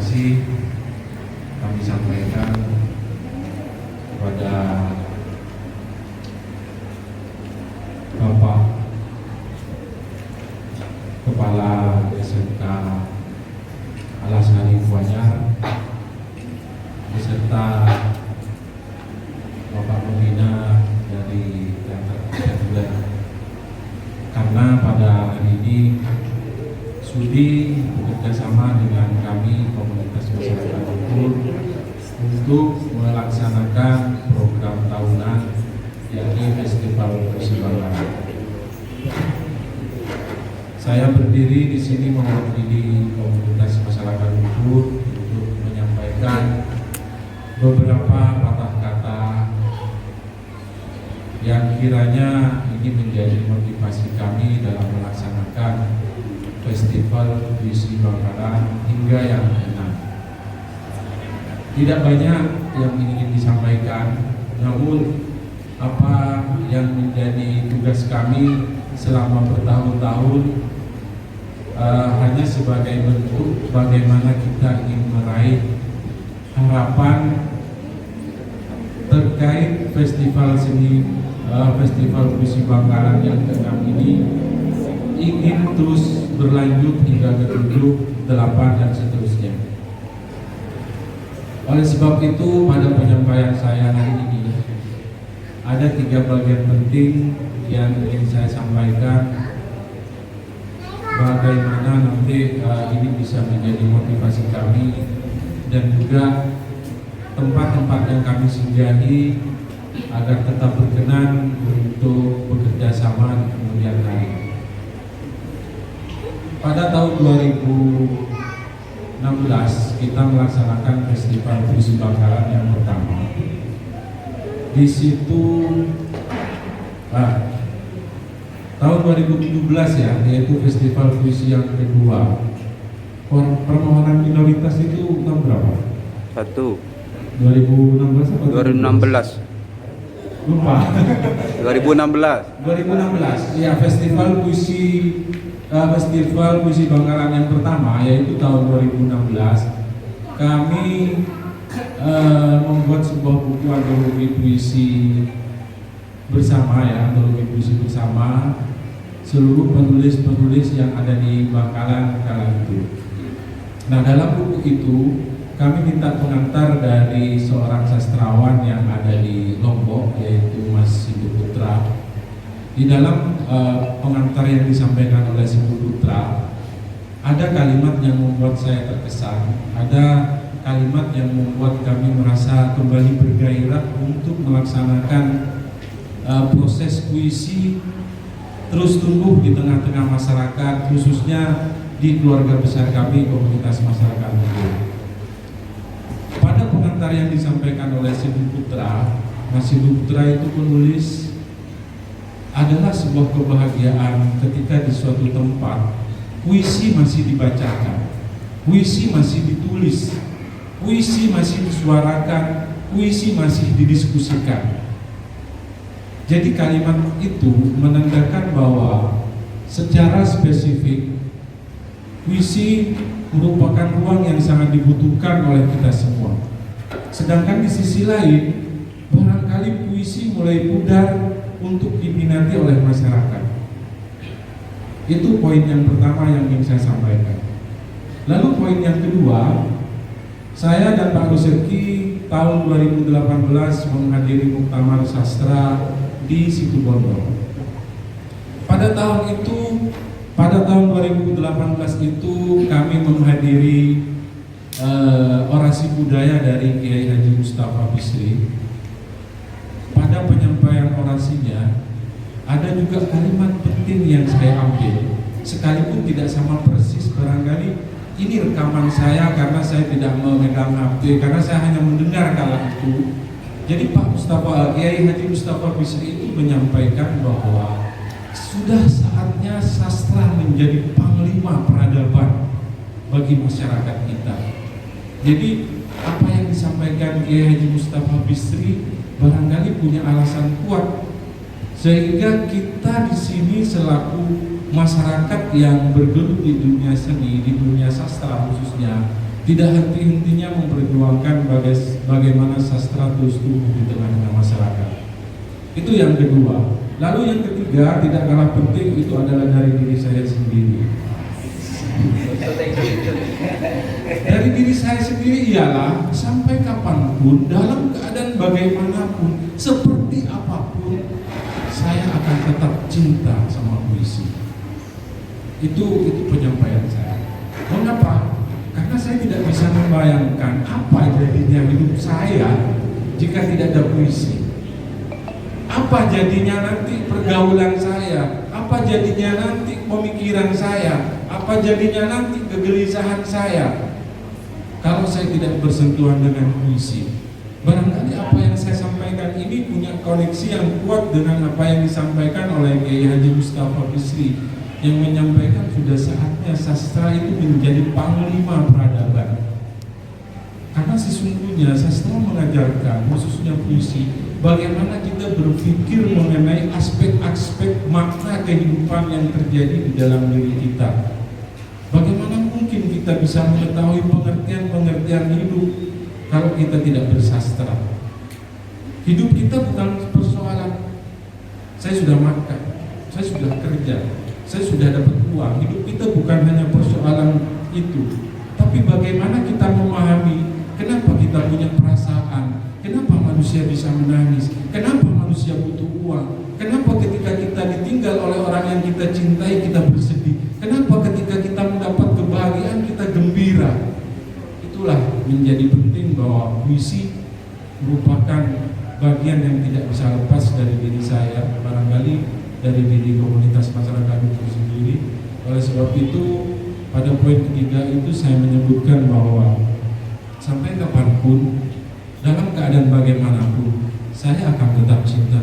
kasih kami sampaikan kepada Bapak Kepala SMK Alasari Kuanyar beserta Bapak Pembina dari Teater Populer, karena pada hari ini sudi bekerjasama dengan kami komunitas masyarakat Lumpur untuk melaksanakan program tahunan yakni Festival Puisi Bangkalan. Saya berdiri di sini mewakili komunitas masyarakat Lumpur untuk menyampaikan beberapa patah kata yang kiranya ini menjadi motivasi kami dalam melaksanakan Festival Puisi Bangkalan hingga yang ke-6. Tidak banyak yang ingin disampaikan, namun apa yang menjadi tugas kami selama bertahun-tahun hanya sebagai bentuk bagaimana kita ingin meraih harapan terkait festival Puisi Bangkalan yang ke-6 ini ingin terus berlanjut hingga ke-7, 8 dan seterusnya. Oleh sebab itu pada penyampaian saya hari ini ada 3 bagian penting yang ingin saya sampaikan, bagaimana nanti ini bisa menjadi motivasi kami dan juga tempat-tempat yang kami singgahi agar tetap berkenan untuk bekerja sama di kemudian hari. Pada tahun 2016 kita melaksanakan Festival Puisi Bangkalan yang pertama. Di situ tahun 2017 ya, yaitu Festival Puisi yang kedua. Permohonan minoritas itu tahun berapa? 2016 atau 2016. Lupa. 2016. Ya, Festival Puisi Bangkalan yang pertama yaitu tahun 2016. Kami membuat sebuah buku antologi puisi bersama ya, antologi puisi bersama seluruh penulis-penulis yang ada di Bangkalan kala itu. Nah, dalam buku itu kami minta pengantar dari seorang sastrawan yang ada di Lombok, yaitu Mas Sindu Putra. Di dalam pengantar yang disampaikan oleh Sindu Putra, ada kalimat yang membuat saya terkesan, ada kalimat yang membuat kami merasa kembali bergairah untuk melaksanakan proses puisi terus tumbuh di tengah-tengah masyarakat, khususnya di keluarga besar kami, komunitas masyarakat Lumpur. Pada pengantar yang disampaikan oleh Sindu Putra, Mas Sindu Putra itu menulis, adalah sebuah kebahagiaan ketika di suatu tempat puisi masih dibacakan, puisi masih ditulis, puisi masih disuarakan, puisi masih didiskusikan. Jadi kalimat itu menandakan bahwa secara spesifik puisi merupakan ruang yang sangat dibutuhkan oleh kita semua. Sedangkan di sisi lain, barangkali puisi mulai pudar untuk diminati oleh masyarakat. Itu poin yang pertama yang ingin saya sampaikan. Lalu poin yang kedua, saya dan Pak Ruseki tahun 2018 menghadiri Muktamar Sastra di Situbondo. Pada tahun 2018 itu kami menghadiri orasi budaya dari Kiai Haji Mustafa Bisri. Pada penyampaian orasinya ada juga kalimat penting yang saya ambil, sekalipun tidak sama persis, barangkali ini rekaman saya karena saya tidak memegang HP, karena saya hanya mendengar kala itu. Jadi Pak Kiai Haji Mustafa Bisri itu menyampaikan bahwa sudah saatnya sastra menjadi panglima peradaban bagi masyarakat kita. Jadi apa yang disampaikan Kiai Haji Mustafa Bisri barangkali punya alasan kuat, sehingga kita di sini selaku masyarakat yang bergelut di dunia seni, di dunia sastra khususnya, tidak henti-hentinya memperjuangkan bagaimana sastra terus tumbuh di tengah-tengah masyarakat. Itu yang kedua. Lalu yang ketiga, tidak kalah penting, itu adalah dari diri saya sendiri. Dari diri saya sendiri ialah sampai kapanpun, dalam keadaan bagaimanapun, seperti apapun, saya akan tetap cinta sama puisi. Itu penyampaian saya. Mengapa? Karena saya tidak bisa membayangkan apa jadinya hidup saya jika tidak ada puisi. Apa jadinya nanti pergaulan saya? Apa jadinya nanti pemikiran saya? Apa jadinya nanti kegelisahan saya kalau saya tidak bersentuhan dengan puisi? Barangkali apa yang saya sampaikan ini punya koneksi yang kuat dengan apa yang disampaikan oleh Kiai Haji Mustafa Bisri, yang menyampaikan sudah saatnya sastra itu menjadi panglima peradaban. Karena sesungguhnya sastra mengajarkan, khususnya puisi, bagaimana kita berpikir mengenai aspek-aspek makna kehidupan yang terjadi di dalam diri kita. Bagaimana mungkin kita bisa mengetahui pengertian-pengertian hidup kalau kita tidak bersastra? Hidup kita bukan persoalan saya sudah makan, saya sudah kerja, saya sudah dapat uang. Hidup kita bukan hanya persoalan itu, tapi bagaimana kita memahami kenapa kita punya perasaan, kenapa manusia bisa menangis, kenapa manusia butuh uang, kenapa ketika kita ditinggal oleh orang yang kita cintai kita bersedih, kenapa ketika kita mendapat kebahagiaan kita gembira. Itulah menjadi penting bahwa puisi merupakan bagian yang tidak bisa lepas dari diri saya, barangkali dari diri komunitas masyarakat itu sendiri. Oleh sebab itu, pada poin ketiga itu saya menyebutkan bahwa sampai kapanpun, dalam keadaan bagaimanapun, saya akan tetap cinta